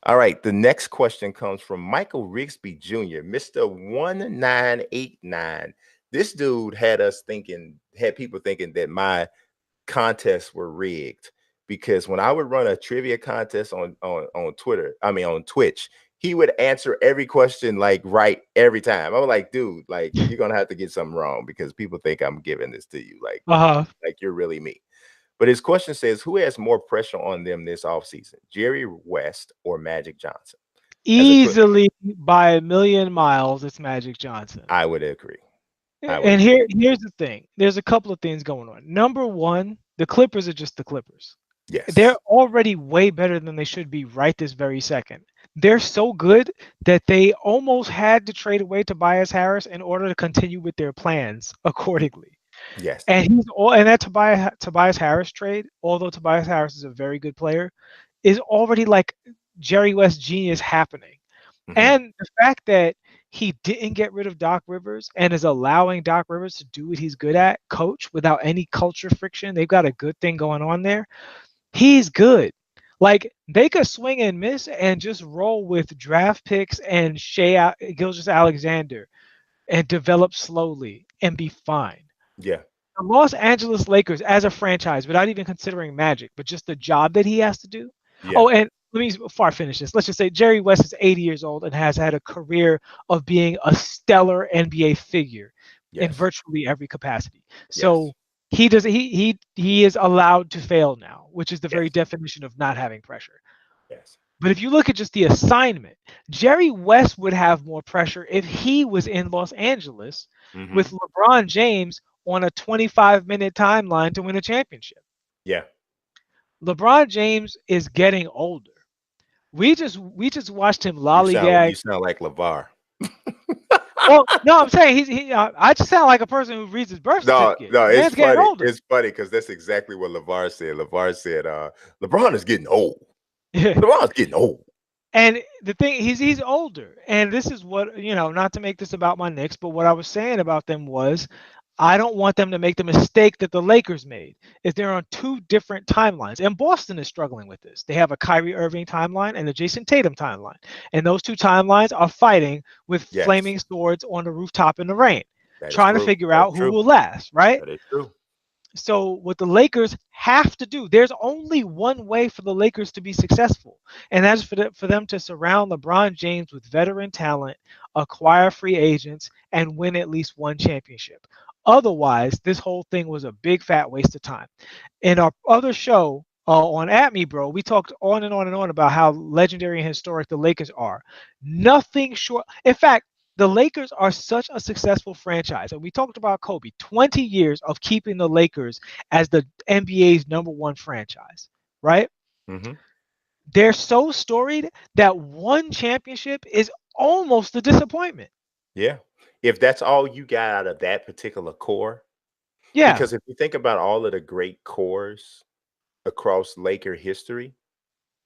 All right. The next question comes from Michael Rigsby Jr., Mr. 1989. This dude had people thinking that my contests were rigged because when I would run a trivia contest on Twitter, I mean on Twitch, he would answer every question like right every time. I was like, dude, like you're gonna have to get something wrong because people think I'm giving this to you, Uh-huh. like you're really me. But his question says, who has more pressure on them this offseason, Jerry West or Magic Johnson? As a quick, Easily by a million miles, it's Magic Johnson. I would agree. I would And agree. here's the thing. There's a couple of things going on. Number one, the Clippers are just the Clippers. They're Yes. already way better than they should be right this very second. They're so good that they almost had to trade away Tobias Harris in order to continue with their plans Mm, accordingly. yes. And that Tobias Harris trade, although Tobias Harris is a very good player, is already like Jerry West genius happening. Hmm. And the fact that he didn't get rid of Doc Rivers and is allowing Doc Rivers to do what he's good at, coach without any culture friction. They've got a good thing going on there. He's good. Like they could swing and miss and just roll with draft picks and Gilgeous Alexander and develop slowly and be fine. Yeah. The Los Angeles Lakers as a franchise, without even considering Magic, but just the job that he has to do. Yeah. Oh, and let me before I finish this, let's just say Jerry West is 80 years old and has had a career of being a stellar NBA figure in Yes. virtually every capacity. Yes. So he is allowed to fail now, which is the very Yes. definition of not having pressure. Yes. But if you look at just the assignment, Jerry West would have more pressure if he was in Los Angeles Hmm. with LeBron James on a 25-minute timeline to win a championship. Yeah. LeBron James is getting older. We just watched him You lollygag. sound like LeVar. Well, no, I'm saying I just sound like a person who reads his birth No, certificate. no, The it's man's getting funny. older. It's funny because that's exactly what LeVar said. LeVar said, LeBron is getting old. LeBron's getting old. And the thing, he's older, and this is what not to make this about my Knicks, but what I was saying about them was, I don't want them to make the mistake that the Lakers made. Is they're on two different timelines, and Boston is struggling with this. They have a Kyrie Irving timeline and a Jason Tatum timeline, and those two timelines are fighting with Yes, flaming swords on the rooftop in the rain, that is trying to true. figure That's out who true. will last, right? That is true. So what the Lakers have to do, there's only one way for the Lakers to be successful, and that's for them to surround LeBron James with veteran talent, acquire free agents, and win at least one championship. Otherwise, this whole thing was a big fat waste of time. In our other show on At Me Bro, we talked on and on and on about how legendary and historic the Lakers are. Nothing short. In fact, the Lakers are such a successful franchise. And we talked about Kobe, 20 years of keeping the Lakers as the NBA's number one franchise, right? Hmm. They're so storied that one championship is almost a disappointment. Yeah. If that's all you got out of that particular core, Yeah. because if you think about all of the great cores across Laker history,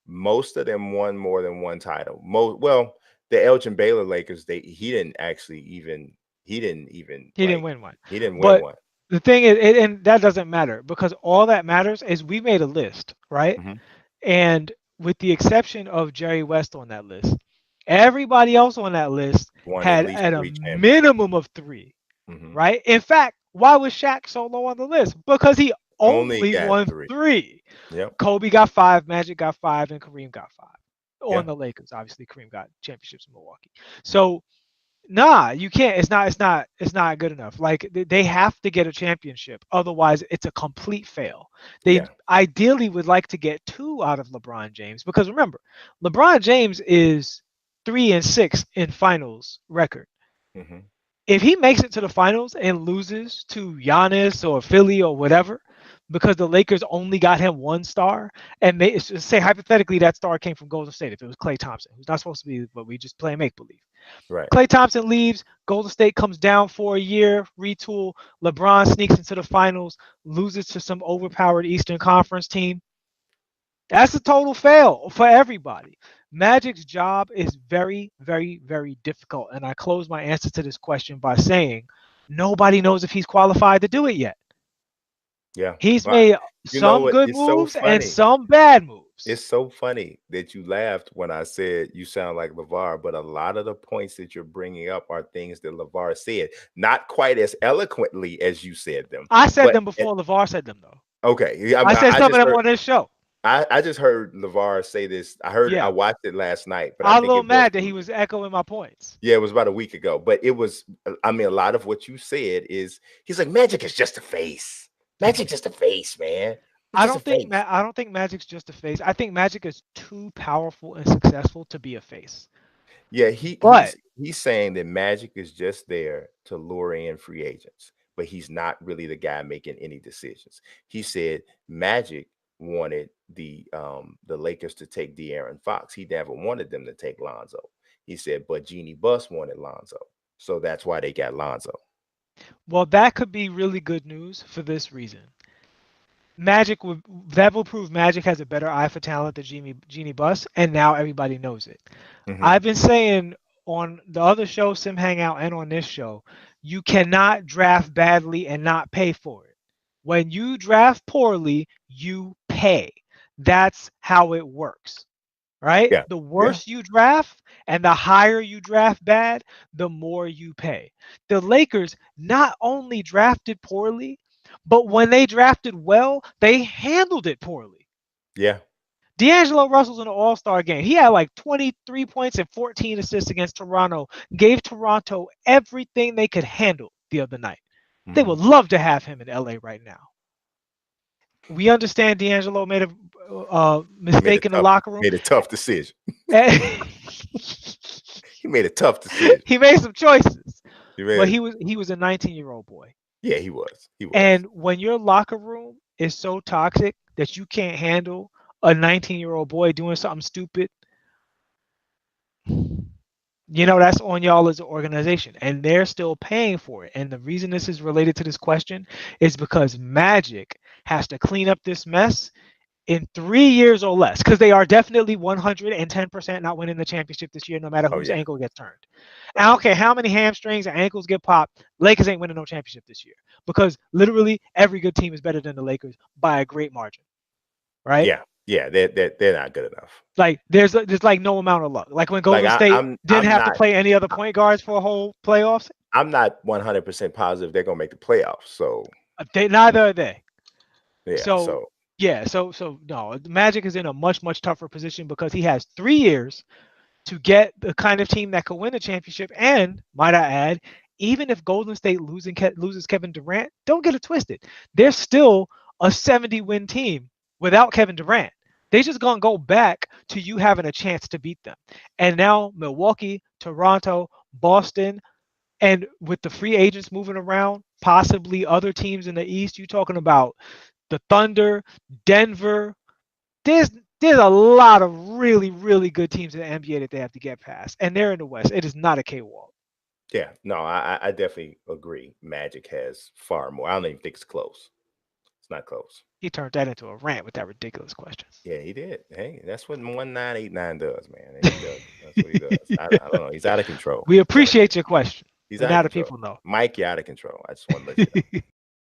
most of them won more than one title. Well, the Elgin Baylor Lakers, he didn't even He didn't win one. he didn't win But one. the thing is, and that doesn't matter because all that matters is we made a list, right? Hmm. And with the exception of Jerry West on that list, everybody else on that list Won at had least at a three championships. minimum of three, Hmm. right? In fact, why was Shaq so low on the list? Because he Only only got won three. three. Yep. Kobe got five, Magic got five, and Kareem got five. On Yeah. the Lakers, obviously Kareem got championships in Milwaukee. So nah, you can't. It's not good enough. Like they have to get a championship. Otherwise, it's a complete fail. They Yeah. ideally would like to get two out of LeBron James because remember, LeBron James is 3-6 in finals record. Hmm. If he makes it to the finals and loses to Giannis or Philly or whatever, because the Lakers only got him one star, and say hypothetically that star came from Golden State, if it was Klay Thompson, who's not supposed to be, but we just play make believe. Right. Klay Thompson leaves. Golden State comes down for a year, retool. LeBron sneaks into the finals, loses to some overpowered Eastern Conference team. That's a total fail for everybody. Magic's job is very, very, very difficult. And I close my answer to this question by saying nobody knows if he's qualified to do it yet. Yeah. He's Well, made you know some what? good It's so moves and funny. some bad moves. moves. It's so funny that you laughed when I said you sound like LeVar, but a lot of the points that you're bringing up are things that LeVar said, not quite as eloquently as you said them, I said but them before LeVar said them, though. okay. Yeah, I said I some of just them heard on this show. I just heard LeVar say this. I Yeah. watched it last night, but I I was a think little it was mad that he was echoing my points. yeah, it was about a week ago. But it was I mean, a lot of what you said is he's like, Magic is just a face. Magic just a face, man. It's just a face. I don't think Magic's just a face. I think Magic is too powerful and successful to be a face. Yeah, But he's saying that Magic is just there to lure in free agents, but he's not really the guy making any decisions. He said Magic wanted the Lakers to take De'Aaron Fox. He never wanted them to take Lonzo. He said, but Jeannie Buss wanted Lonzo. So that's why they got Lonzo. well, that could be really good news for this reason. That will prove Magic has a better eye for talent than Jeannie Buss, and now everybody knows it. I've been saying on the other show, Sim Hangout, and on this show, you cannot draft badly and not pay for it. When you draft poorly, you pay. That's how it works, right? Yeah. The Yeah. worse you draft and the higher you draft bad, the more you pay. The Lakers not only drafted poorly, but when they drafted well, they handled it poorly. Yeah. D'Angelo Russell's in an all-star game. He had like 23 points and 14 assists against Toronto. Gave Toronto everything they could handle the other night. They would love to have him in LA right now. We understand D'Angelo made a mistake in the locker room. Made a tough decision. He made a tough decision. He made some choices. But he was a 19-year-old boy. Yeah, he was. He was. And when your locker room is so toxic that you can't handle a 19-year-old boy doing something stupid, that's on y'all as an organization, and they're still paying for it. And the reason this is related to this question is because Magic has to clean up this mess in 3 years or less, because they are definitely 110% not winning the championship this year, no matter whose ankle gets turned. I don't care how many hamstrings and ankles get popped, Lakers ain't winning no championship this year, because literally every good team is better than the Lakers by a great margin, right? Yeah, they're not good enough. Like there's like no amount of luck. Like when Golden State didn't have to play any other point guards for a whole playoffs. I'm not 100% positive they're gonna make the playoffs. So neither are they. Yeah. So no, Magic is in a much tougher position because he has 3 years to get the kind of team that could win a championship. And might I add, even if Golden State loses Kevin Durant, don't get it twisted. They're still a 70-win team without Kevin Durant. They just gonna go back to you having a chance to beat them. And now Milwaukee, Toronto, Boston, and with the free agents moving around, possibly other teams in the East, you're talking about the Thunder, Denver. There's a lot of really good teams in the NBA that they have to get past, and they're in the West. It is not a cakewalk. Yeah, no, I definitely agree. Magic has far more. I don't even think it's close. It's not close. He turned that into a rant with that ridiculous question. Yeah, he did. Hey, that's what 1989 does, man. He does. That's what he does. I don't know. He's out of control. We appreciate your question. He's out of people know. Mike, you're out of control. I just want to let you know.